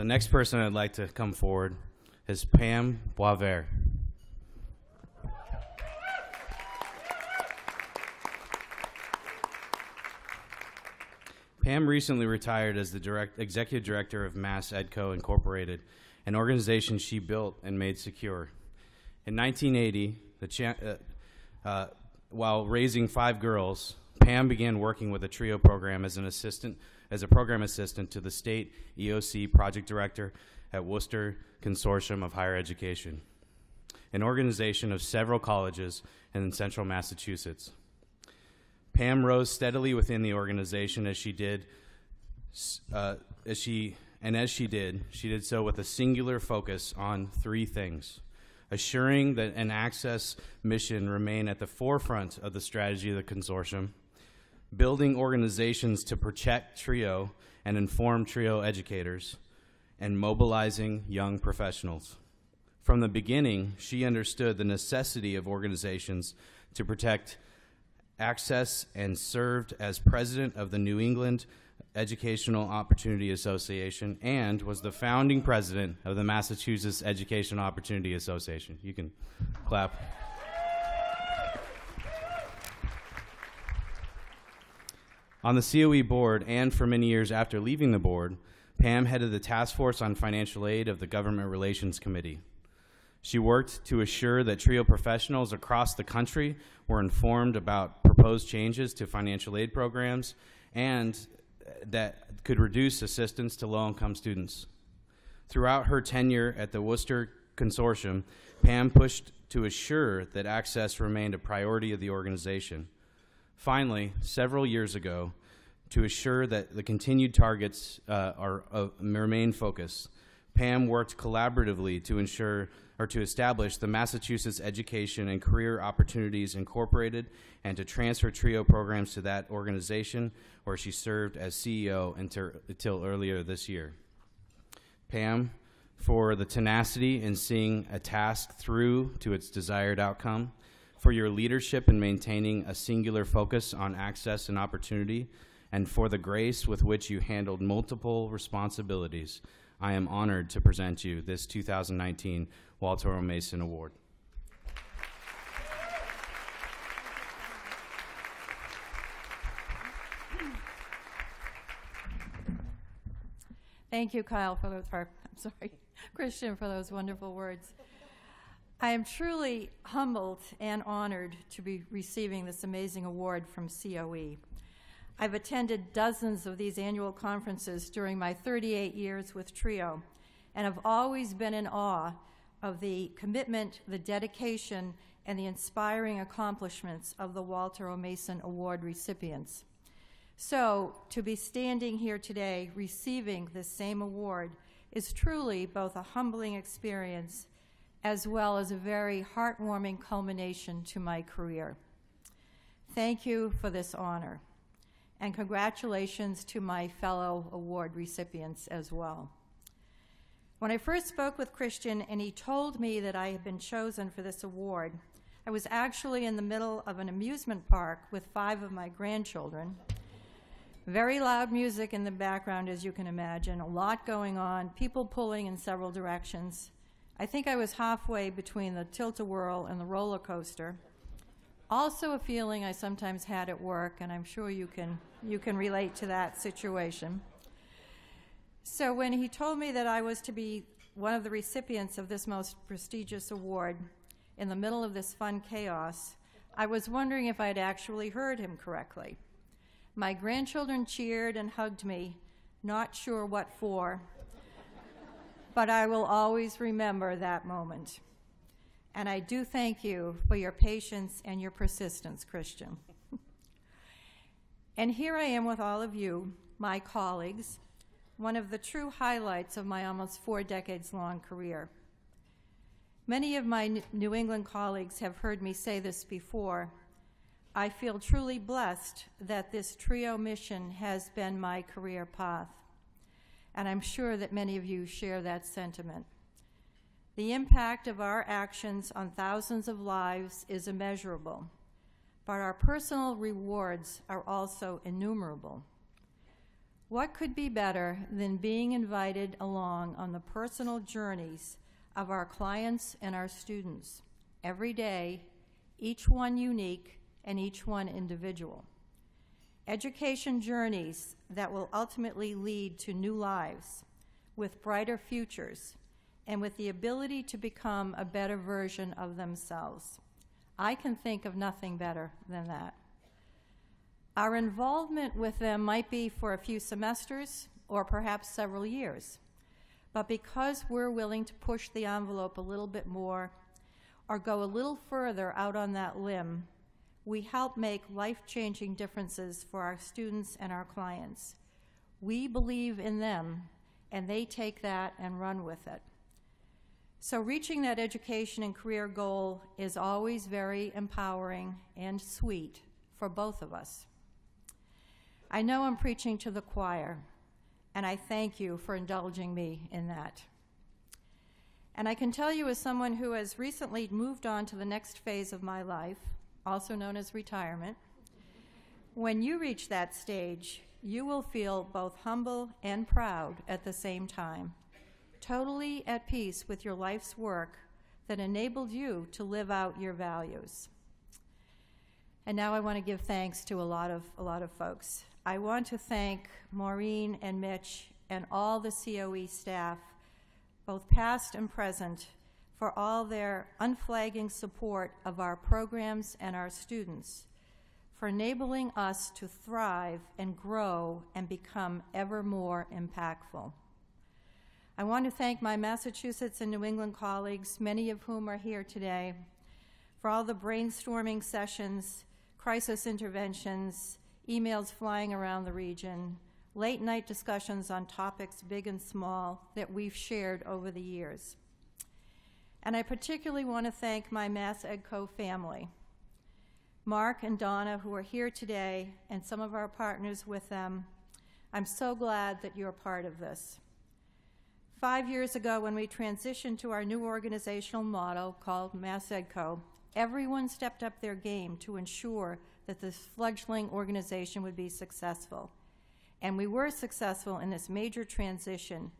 The next person I'd like to come forward is Pam Boisvert. Pam recently retired as the executive director of Mass Edco Incorporated, an organization she built and made secure. In 1980, while raising 5 girls, Pam began working with a TRIO program as a program assistant to the state EOC project director at Worcester Consortium of Higher Education, an organization of several colleges in central Massachusetts. Pam rose steadily within the organization she did so with a singular focus on 3 things: assuring that an access mission remain at the forefront of the strategy of the consortium, building organizations to protect TRIO and inform TRIO educators, and mobilizing young professionals. From the beginning, she understood the necessity of organizations to protect access and served as president of the New England Educational Opportunity Association and was the founding president of the Massachusetts Educational Opportunity Association. You can clap. On the COE board, and for many years after leaving the board, Pam headed the Task Force on Financial Aid of the Government Relations Committee. She worked to assure that TRIO professionals across the country were informed about proposed changes to financial aid programs and that could reduce assistance to low-income students. Throughout her tenure at the Worcester Consortium, Pam pushed to assure that access remained a priority of the organization. Finally, several years ago, to assure that the continued targets remain focused, Pam worked collaboratively to establish the Massachusetts Education and Career Opportunities Incorporated and to transfer TRIO programs to that organization, where she served as CEO until earlier this year. Pam, for the tenacity in seeing a task through to its desired outcome, for your leadership in maintaining a singular focus on access and opportunity, and for the grace with which you handled multiple responsibilities, I am honored to present you this 2019 Walter O. Mason Award. Thank you, Kyle, for those, Christian, for those wonderful words. I am truly humbled and honored to be receiving this amazing award from COE. I've attended dozens of these annual conferences during my 38 years with TRIO, and have always been in awe of the commitment, the dedication, and the inspiring accomplishments of the Walter O. Mason Award recipients. So, to be standing here today receiving this same award is truly both a humbling experience as well as a very heartwarming culmination to my career. Thank you for this honor, and congratulations to my fellow award recipients as well. When I first spoke with Christian and he told me that I had been chosen for this award, I was actually in the middle of an amusement park with 5 of my grandchildren. Very loud music in the background, as you can imagine, a lot going on, people pulling in several directions. I think I was halfway between the tilt-a-whirl and the roller coaster. Also a feeling I sometimes had at work, and I'm sure you can relate to that situation. So when he told me that I was to be one of the recipients of this most prestigious award in the middle of this fun chaos, I was wondering if I'd actually heard him correctly. My grandchildren cheered and hugged me, not sure what for, but I will always remember that moment. And I do thank you for your patience and your persistence, Christian. And here I am with all of you, my colleagues, one of the true highlights of my almost 4 decades-long career. Many of my New England colleagues have heard me say this before. I feel truly blessed that this TRIO mission has been my career path, and I'm sure that many of you share that sentiment. The impact of our actions on thousands of lives is immeasurable, but our personal rewards are also innumerable. What could be better than being invited along on the personal journeys of our clients and our students, every day, each one unique and each one individual? Education journeys that will ultimately lead to new lives with brighter futures and with the ability to become a better version of themselves. I can think of nothing better than that. Our involvement with them might be for a few semesters or perhaps several years, but because we're willing to push the envelope a little bit more or go a little further out on that limb, we help make life-changing differences for our students and our clients. We believe in them, and they take that and run with it. So reaching that education and career goal is always very empowering and sweet for both of us. I know I'm preaching to the choir, and I thank you for indulging me in that. And I can tell you, as someone who has recently moved on to the next phase of my life, also known as retirement, when you reach that stage, you will feel both humble and proud at the same time, totally at peace with your life's work that enabled you to live out your values. And now I want to give thanks to a lot of folks. I want to thank Maureen and Mitch and all the COE staff, both past and present, for all their unflagging support of our programs and our students, for enabling us to thrive and grow and become ever more impactful. I want to thank my Massachusetts and New England colleagues, many of whom are here today, for all the brainstorming sessions, crisis interventions, emails flying around the region, late-night discussions on topics big and small that we've shared over the years. And I particularly want to thank my Mass EdCo family, Mark and Donna, who are here today, and some of our partners with them. I'm so glad that you're part of this. 5 years ago, when we transitioned to our new organizational model called Mass EdCo, everyone stepped up their game to ensure that this fledgling organization would be successful. And we were successful in this major transition.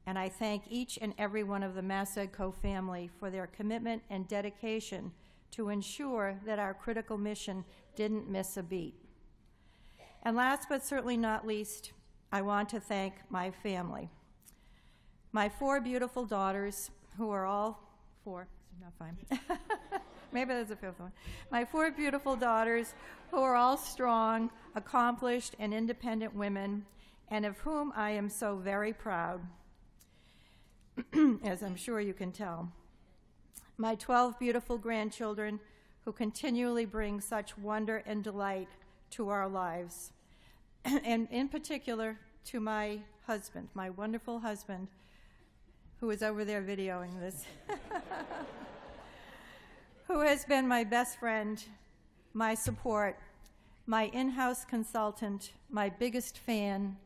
And I thank each and every one of the Mass EdCo family for their commitment and dedication to ensure that our critical mission didn't miss a beat. And last but certainly not least, I want to thank my family. My 4 beautiful daughters, who are all 4, not 5. Maybe there's a 5th one. My 4 beautiful daughters, who are all strong, accomplished, and independent women, and of whom I am so very proud, as I'm sure you can tell. My 12 beautiful grandchildren, who continually bring such wonder and delight to our lives, and in particular to my husband, my wonderful husband, who is over there videoing this, who has been my best friend, my support, my in-house consultant, my biggest fan,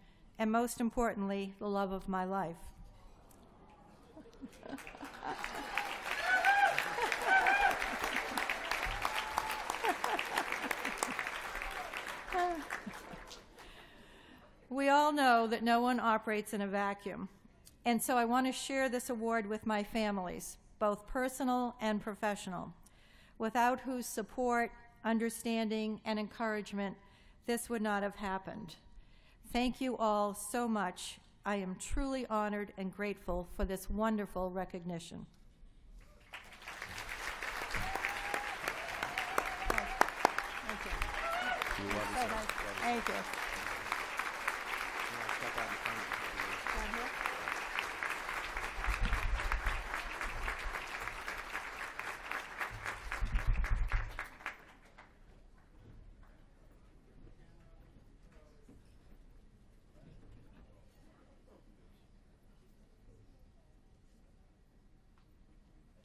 and most importantly, the love of my life. We all know that no one operates in a vacuum, and so I want to share this award with my families, both personal and professional, without whose support, understanding, and encouragement this would not have happened. Thank you all so much. I am truly honored and grateful for this wonderful recognition. Thank you. You're welcome. Thank you. You want to step out in front?